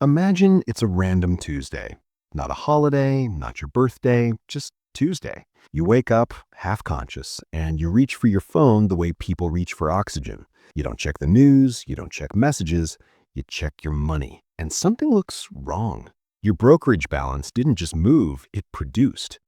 Imagine it's a random Tuesday. Not a holiday, not your birthday, just Tuesday. You wake up, half conscious, and you reach for your phone the way people reach for oxygen. You don't check the news, you don't check messages, you check your money. And something looks wrong. Your brokerage balance didn't just move, it produced.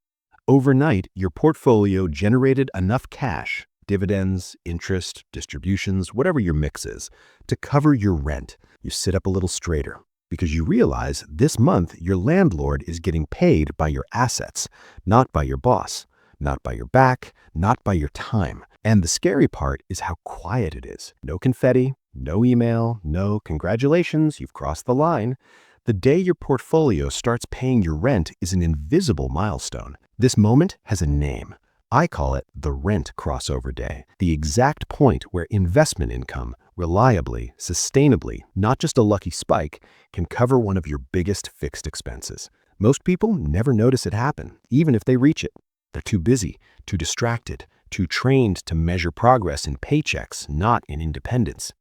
Overnight, your portfolio generated enough cash, dividends, interest, distributions, whatever your mix is, to cover your rent. You sit up a little straighter because you realize this month your landlord is getting paid by your assets, not by your boss, not by your back, not by your time. And the scary part is how quiet it is. No confetti, no email, no congratulations, you've crossed the line. The day your portfolio starts paying your rent is an invisible milestone. This moment has a name. I call it the rent crossover day, the exact point where investment income, reliably, sustainably, not just a lucky spike, can cover one of your biggest fixed expenses. Most people never notice it happen, even if they reach it. They're too busy, too distracted, too trained to measure progress in paychecks, not in independence.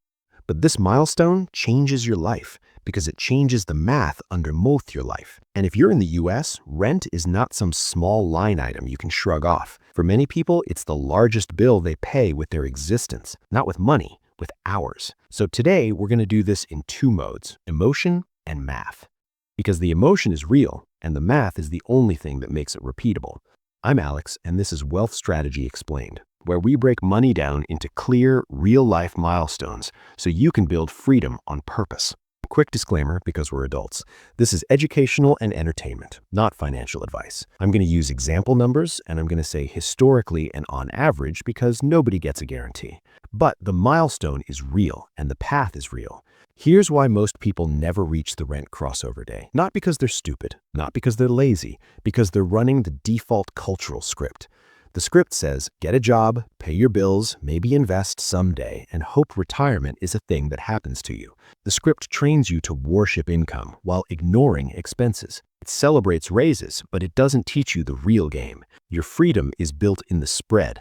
But this milestone changes your life because it changes the math underneath your life. And if you're in the US, rent is not some small line item you can shrug off. For many people, it's the largest bill they pay with their existence, not with money, with hours. So today, we're going to do this in two modes, emotion and math. Because the emotion is real, and the math is the only thing that makes it repeatable. I'm Alex, and this is Wealth Strategy Explained, where we break money down into clear, real-life milestones so you can build freedom on purpose. Quick disclaimer, because we're adults. This is educational and entertainment, not financial advice. I'm going to use example numbers, and I'm going to say historically and on average because nobody gets a guarantee. But the milestone is real, and the path is real. Here's why most people never reach the rent crossover day. Not because they're stupid, not because they're lazy, because they're running the default cultural script. The script says, get a job, pay your bills, maybe invest someday, and hope retirement is a thing that happens to you. The script trains you to worship income while ignoring expenses. It celebrates raises, but it doesn't teach you the real game. Your freedom is built in the spread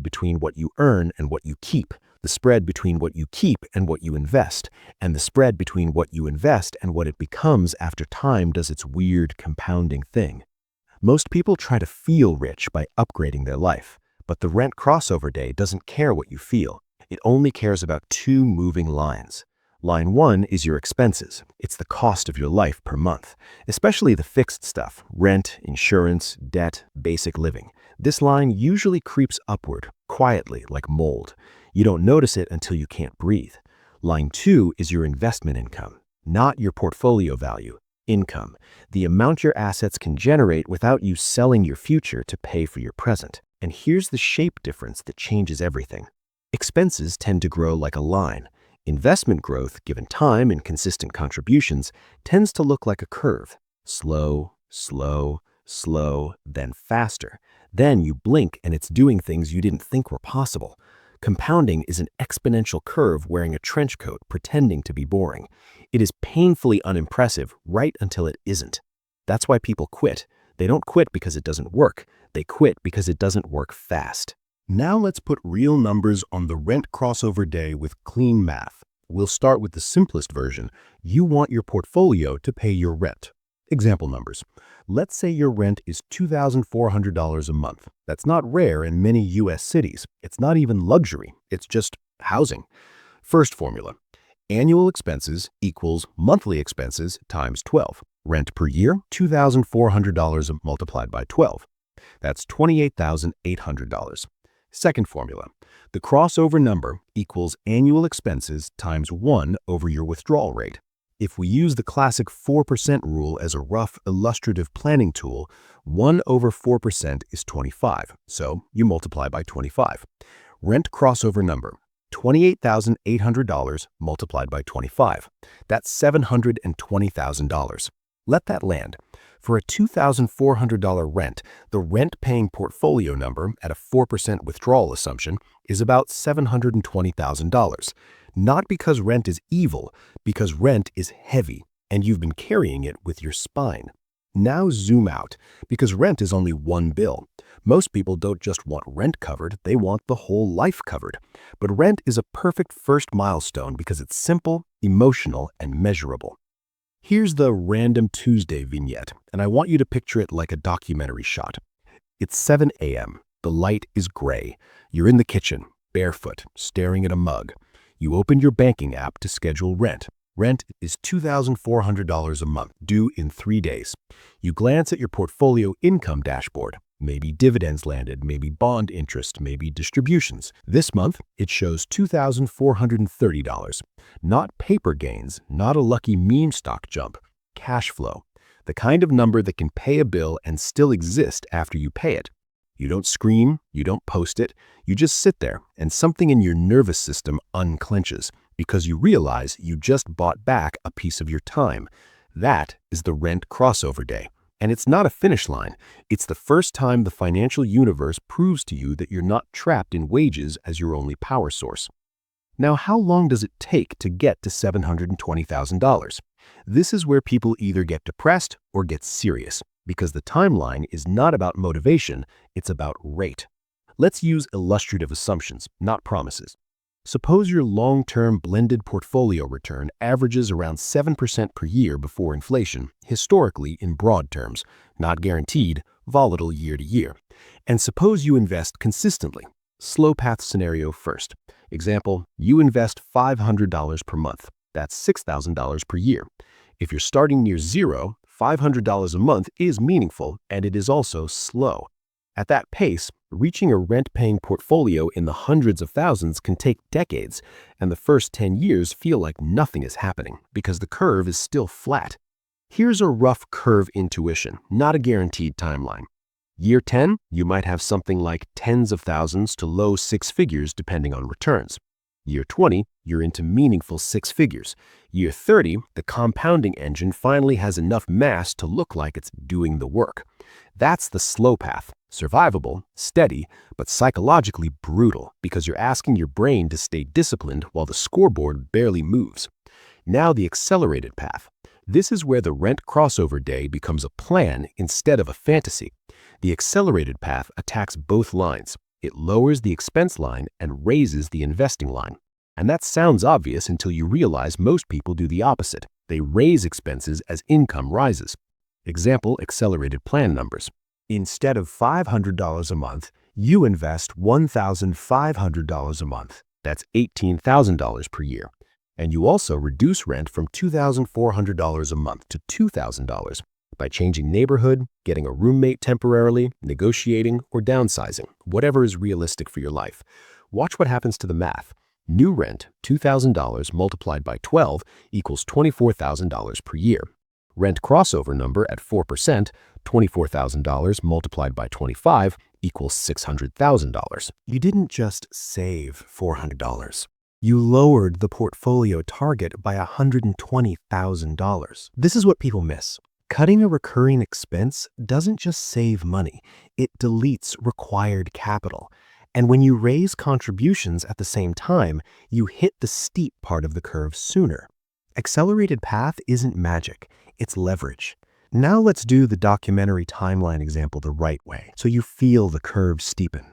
between what you earn and what you keep, the spread between what you keep and what you invest, and the spread between what you invest and what it becomes after time does its weird compounding thing. Most people try to feel rich by upgrading their life, but the rent crossover day doesn't care what you feel. It only cares about two moving lines. Line one is your expenses. It's the cost of your life per month, especially the fixed stuff, rent, insurance, debt, basic living. This line usually creeps upward, quietly, like mold. You don't notice it until you can't breathe. Line two is your investment income, not your portfolio value. Income, the amount your assets can generate without you selling your future to pay for your present. And here's the shape difference that changes everything. Expenses tend to grow like a line. Investment growth, given time and consistent contributions, tends to look like a curve. Slow, slow, slow, then faster. Then you blink and it's doing things you didn't think were possible. Compounding is an exponential curve wearing a trench coat pretending to be boring. It is painfully unimpressive right until it isn't. That's why people quit. They don't quit because it doesn't work. They quit because it doesn't work fast. Now let's put real numbers on the rent crossover day with clean math. We'll start with the simplest version. You want your portfolio to pay your rent. Example numbers. Let's say your rent is $2,400 a month. That's not rare in many US cities. It's not even luxury. It's just housing. First formula. Annual expenses equals monthly expenses times 12. Rent per year, $2,400 multiplied by 12. That's $28,800. Second formula. The crossover number equals annual expenses times 1 over your withdrawal rate. If we use the classic 4% rule as a rough illustrative planning tool, 1 over 4% is 25, so you multiply by 25. Rent crossover number, $28,800 multiplied by 25. That's $720,000. Let that land. For a $2,400 rent, the rent-paying portfolio number at a 4% withdrawal assumption is about $720,000. Not because rent is evil, because rent is heavy, and you've been carrying it with your spine. Now zoom out, because rent is only one bill. Most people don't just want rent covered, they want the whole life covered. But rent is a perfect first milestone because it's simple, emotional, and measurable. Here's the Random Tuesday vignette, and I want you to picture it like a documentary shot. It's 7 a.m. The light is gray. You're in the kitchen, barefoot, staring at a mug. You open your banking app to schedule rent. Rent is $2,400 a month, due in 3 days. You glance at your portfolio income dashboard. Maybe dividends landed, maybe bond interest, maybe distributions. This month, it shows $2,430. Not paper gains, not a lucky meme stock jump. Cash flow. The kind of number that can pay a bill and still exist after you pay it. You don't scream, you don't post it, you just sit there and something in your nervous system unclenches because you realize you just bought back a piece of your time. That is the rent crossover day. And it's not a finish line. It's the first time the financial universe proves to you that you're not trapped in wages as your only power source. Now, how long does it take to get to $720,000? This is where people either get depressed or get serious, because the timeline is not about motivation, it's about rate. Let's use illustrative assumptions, not promises. Suppose your long-term blended portfolio return averages around 7% per year before inflation, historically in broad terms, not guaranteed, volatile year to year. And suppose you invest consistently. Slow path scenario first. Example, you invest $500 per month. That's $6,000 per year. If you're starting near zero, $500 a month is meaningful, and it is also slow. At that pace, reaching a rent-paying portfolio in the hundreds of thousands can take decades, and the first 10 years feel like nothing is happening because the curve is still flat. Here's a rough curve intuition, not a guaranteed timeline. Year 10, you might have something like tens of thousands to low six figures depending on returns. Year 20, you're into meaningful six figures. Year 30, the compounding engine finally has enough mass to look like it's doing the work. That's the slow path. Survivable, steady, but psychologically brutal because you're asking your brain to stay disciplined while the scoreboard barely moves. Now the accelerated path. This is where the rent crossover day becomes a plan instead of a fantasy. The accelerated path attacks both lines. It lowers the expense line and raises the investing line. And that sounds obvious until you realize most people do the opposite. They raise expenses as income rises. Example, accelerated plan numbers. Instead of $500 a month, you invest $1,500 a month. That's $18,000 per year. And you also reduce rent from $2,400 a month to $2,000 by changing neighborhood, getting a roommate temporarily, negotiating, or downsizing, whatever is realistic for your life. Watch what happens to the math. New rent, $2,000 multiplied by 12 equals $24,000 per year. Rent crossover number at 4%, $24,000 multiplied by 25 equals $600,000. You didn't just save $400. You lowered the portfolio target by $120,000. This is what people miss. Cutting a recurring expense doesn't just save money, it deletes required capital. And when you raise contributions at the same time, you hit the steep part of the curve sooner. Accelerated path isn't magic, it's leverage. Now let's do the documentary timeline example the right way, so you feel the curve steepen.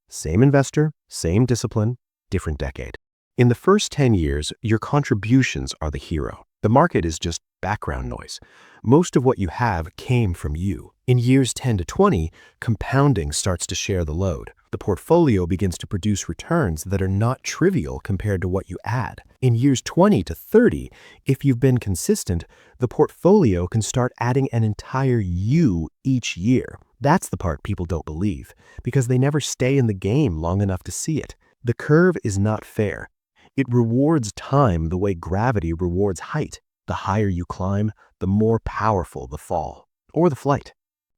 Same investor, same discipline, different decade. In the first 10 years, your contributions are the hero. The market is just background noise. Most of what you have came from you. In years 10 to 20, compounding starts to share the load. The portfolio begins to produce returns that are not trivial compared to what you add. In years 20 to 30, if you've been consistent, the portfolio can start adding an entire you each year. That's the part people don't believe, because they never stay in the game long enough to see it. The curve is not fair. It rewards time the way gravity rewards height. The higher you climb, the more powerful the fall, or the flight.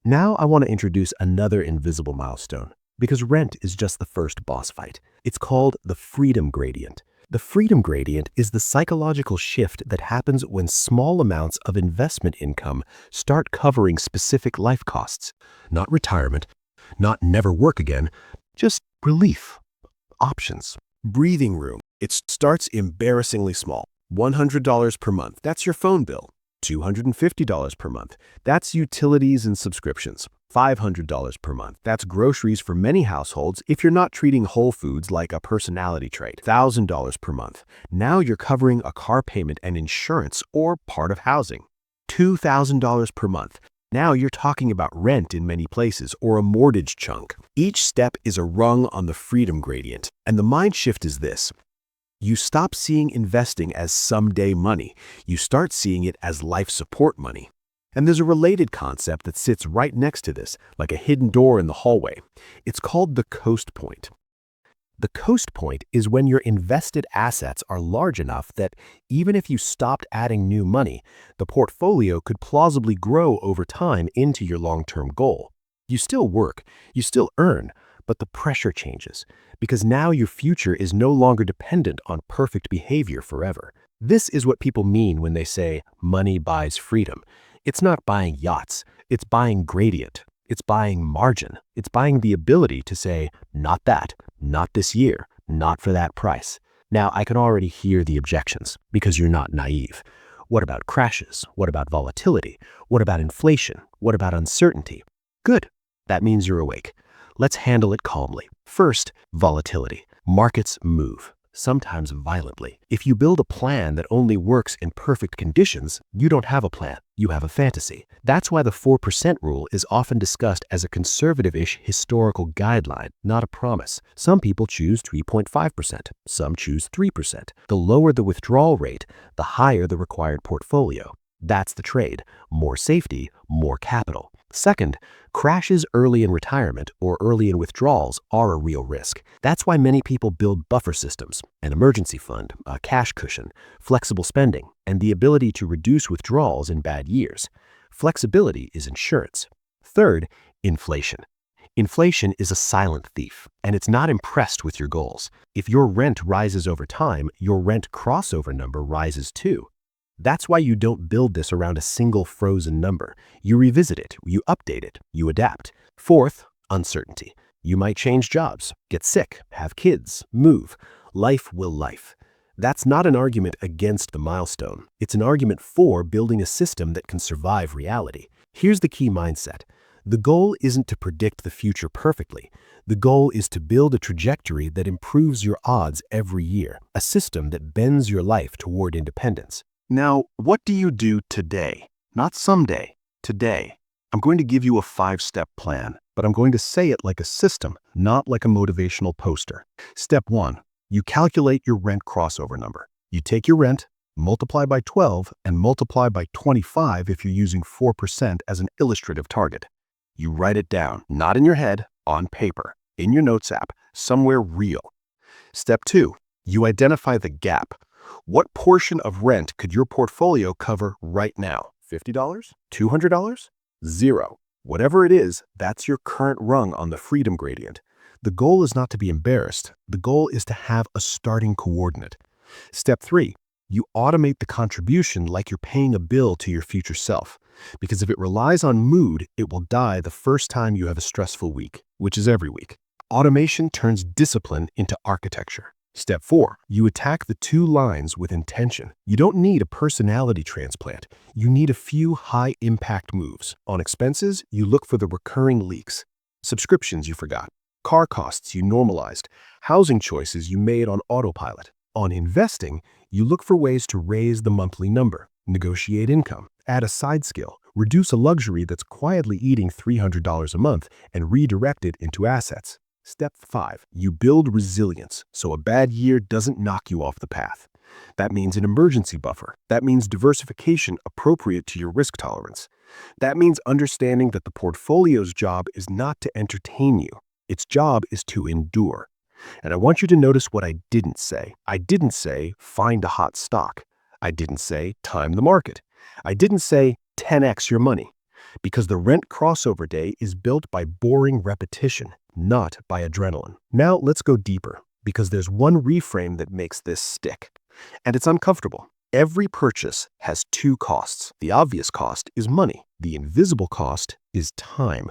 Now I want to introduce another invisible milestone, because rent is just the first boss fight. It's called the freedom gradient. The freedom gradient is the psychological shift that happens when small amounts of investment income start covering specific life costs. Not retirement, not never work again, just relief, options, breathing room. It starts embarrassingly small. $100 per month, that's your phone bill. $250 per month. That's utilities and subscriptions. $500 per month. That's groceries for many households if you're not treating Whole Foods like a personality trait. $1,000 per month. Now you're covering a car payment and insurance or part of housing. $2,000 per month. Now you're talking about rent in many places or a mortgage chunk. Each step is a rung on the freedom gradient. And the mind shift is this. You stop seeing investing as someday money. You start seeing it as life support money. And there's a related concept that sits right next to this, like a hidden door in the hallway. It's called the coast point. The coast point is when your invested assets are large enough that even if you stopped adding new money, the portfolio could plausibly grow over time into your long-term goal. You still work, you still earn, but the pressure changes because now your future is no longer dependent on perfect behavior forever. This is what people mean when they say money buys freedom. It's not buying yachts, it's buying gradient. It's buying margin. It's buying the ability to say, not that, not this year, not for that price. Now, I can already hear the objections because you're not naive. What about crashes? What about volatility? What about inflation? What about uncertainty? Good. That means you're awake. Let's handle it calmly. First, volatility. Markets move, sometimes violently. If you build a plan that only works in perfect conditions, you don't have a plan. You have a fantasy. That's why the 4% rule is often discussed as a conservative-ish historical guideline, not a promise. Some people choose 3.5%. Some choose 3%. The lower the withdrawal rate, the higher the required portfolio. That's the trade. More safety, more capital. Second, crashes early in retirement or early in withdrawals are a real risk. That's why many people build buffer systems, an emergency fund, a cash cushion, flexible spending, and the ability to reduce withdrawals in bad years. Flexibility is insurance. Third, inflation. Inflation is a silent thief, and it's not impressed with your goals. If your rent rises over time, your rent crossover number rises too. That's why you don't build this around a single frozen number. You revisit it, you update it, you adapt. Fourth, uncertainty. You might change jobs, get sick, have kids, move. Life will life. That's not an argument against the milestone. It's an argument for building a system that can survive reality. Here's the key mindset. The goal isn't to predict the future perfectly. The goal is to build a trajectory that improves your odds every year, a system that bends your life toward independence. Now, what do you do today? Not someday, today. I'm going to give you a 5-step plan, but I'm going to say it like a system, not like a motivational poster. Step 1, you calculate your rent crossover number. You take your rent, multiply by 12, and multiply by 25 if you're using 4% as an illustrative target. You write it down, not in your head, on paper, in your notes app, somewhere real. Step 2, you identify the gap. What portion of rent could your portfolio cover right now? $50? $200? Zero. Whatever it is, that's your current rung on the freedom gradient. The goal is not to be embarrassed. The goal is to have a starting coordinate. Step 3, you automate the contribution like you're paying a bill to your future self. Because if it relies on mood, it will die the first time you have a stressful week, which is every week. Automation turns discipline into architecture. Step 4, you attack the 2 lines with intention. You don't need a personality transplant. You need a few high-impact moves. On expenses, you look for the recurring leaks. Subscriptions you forgot. Car costs you normalized. Housing choices you made on autopilot. On investing, you look for ways to raise the monthly number. Negotiate income. Add a side skill. Reduce a luxury that's quietly eating $300 a month and redirect it into assets. Step 5, you build resilience so a bad year doesn't knock you off the path. That means an emergency buffer. That means diversification appropriate to your risk tolerance. That means understanding that the portfolio's job is not to entertain you. Its job is to endure. And I want you to notice what I didn't say. I didn't say, find a hot stock. I didn't say, time the market. I didn't say, 10x your money. Because the rent crossover day is built by boring repetition, not by adrenaline. Now let's go deeper, because there's one reframe that makes this stick. And it's uncomfortable. Every purchase has 2 costs. The obvious cost is money. The invisible cost is time.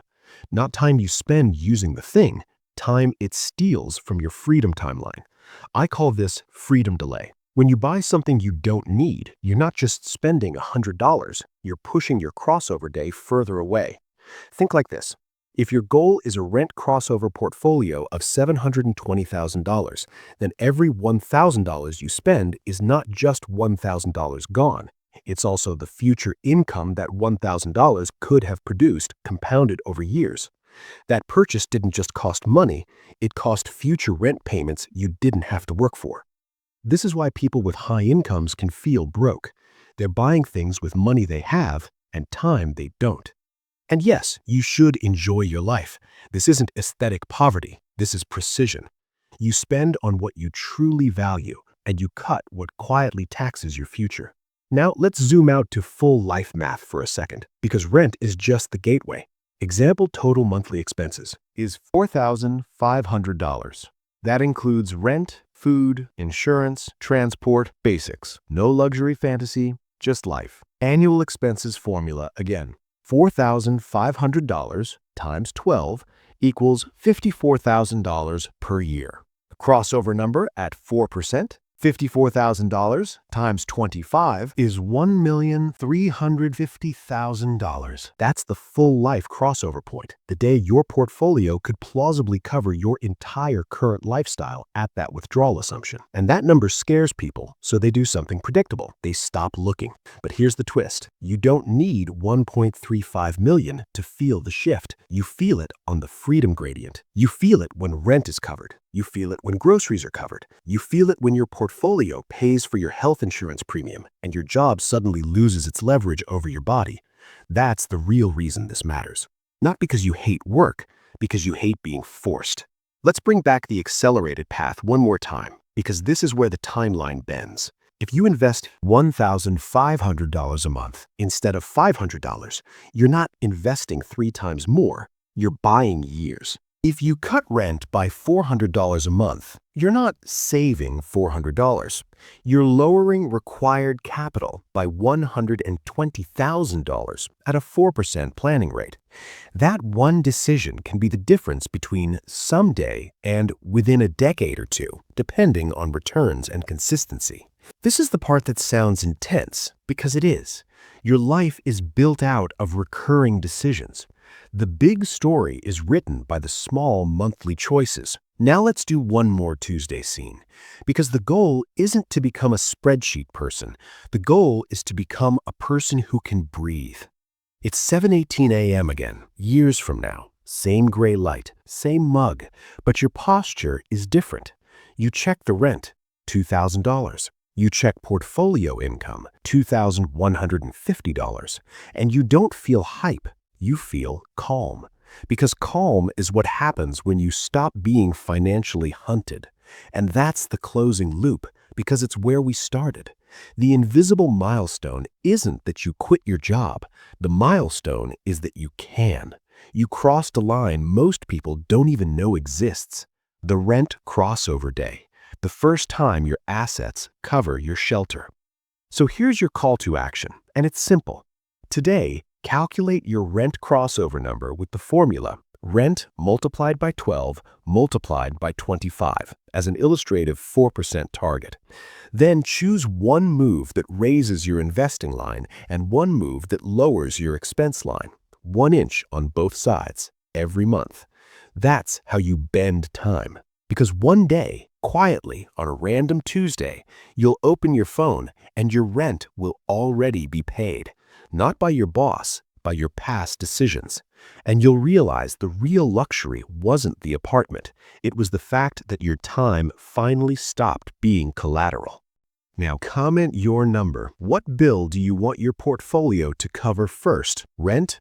Not time you spend using the thing, time it steals from your freedom timeline. I call this freedom delay. When you buy something you don't need, you're not just spending $100, you're pushing your crossover day further away. Think like this. If your goal is a rent crossover portfolio of $720,000, then every $1,000 you spend is not just $1,000 gone. It's also the future income that $1,000 could have produced compounded over years. That purchase didn't just cost money, it cost future rent payments you didn't have to work for. This is why people with high incomes can feel broke. They're buying things with money they have and time they don't. And yes, you should enjoy your life. This isn't aesthetic poverty. This is precision. You spend on what you truly value, and you cut what quietly taxes your future. Now, let's zoom out to full life math for a second, because rent is just the gateway. Example total monthly expenses is $4,500. That includes rent, food, insurance, transport, basics. No luxury fantasy, just life. Annual expenses formula again. $4,500 times 12 equals $54,000 per year. The crossover number at 4%, $54,000 times 25 is $1,350,000. That's the full life crossover point, the day your portfolio could plausibly cover your entire current lifestyle at that withdrawal assumption. And that number scares people, so they do something predictable. They stop looking. But here's the twist. You don't need 1.35 million to feel the shift. You feel it on the freedom gradient. You feel it when rent is covered. You feel it when groceries are covered. You feel it when your portfolio pays for your health insurance premium and your job suddenly loses its leverage over your body. That's the real reason this matters. Not because you hate work, because you hate being forced. Let's bring back the accelerated path one more time, because this is where the timeline bends. If you invest $1,500 a month instead of $500, you're not investing 3 times more, you're buying years. If you cut rent by $400 a month, you're not saving $400. You're lowering required capital by $120,000 at a 4% planning rate. That one decision can be the difference between someday and within a decade or two, depending on returns and consistency. This is the part that sounds intense, because it is. Your life is built out of recurring decisions. The big story is written by the small monthly choices. Now let's do one more Tuesday scene, because the goal isn't to become a spreadsheet person. The goal is to become a person who can breathe. It's 7:18 a.m. again, years from now. Same gray light, same mug, but your posture is different. You check the rent, $2,000. You check portfolio income, $2,150, and you don't feel hype, you feel calm. Because calm is what happens when you stop being financially hunted. And that's the closing loop, because it's where we started. The invisible milestone isn't that you quit your job. The milestone is that you can. You crossed a line most people don't even know exists. The rent crossover day. The first time your assets cover your shelter. So here's your call to action, and it's simple. Today, calculate your rent crossover number with the formula rent multiplied by 12 multiplied by 25 as an illustrative 4% target. Then choose one move that raises your investing line and one move that lowers your expense line. 1 inch on both sides, every month. That's how you bend time. Because one day, quietly, on a random Tuesday, you'll open your phone and your rent will already be paid. Not by your boss, by your past decisions. And you'll realize the real luxury wasn't the apartment. It was the fact that your time finally stopped being collateral. Now comment your number. What bill do you want your portfolio to cover first? Rent,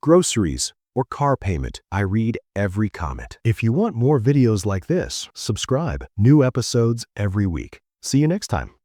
groceries, or car payment? I read every comment. If you want more videos like this, subscribe. New episodes every week. See you next time.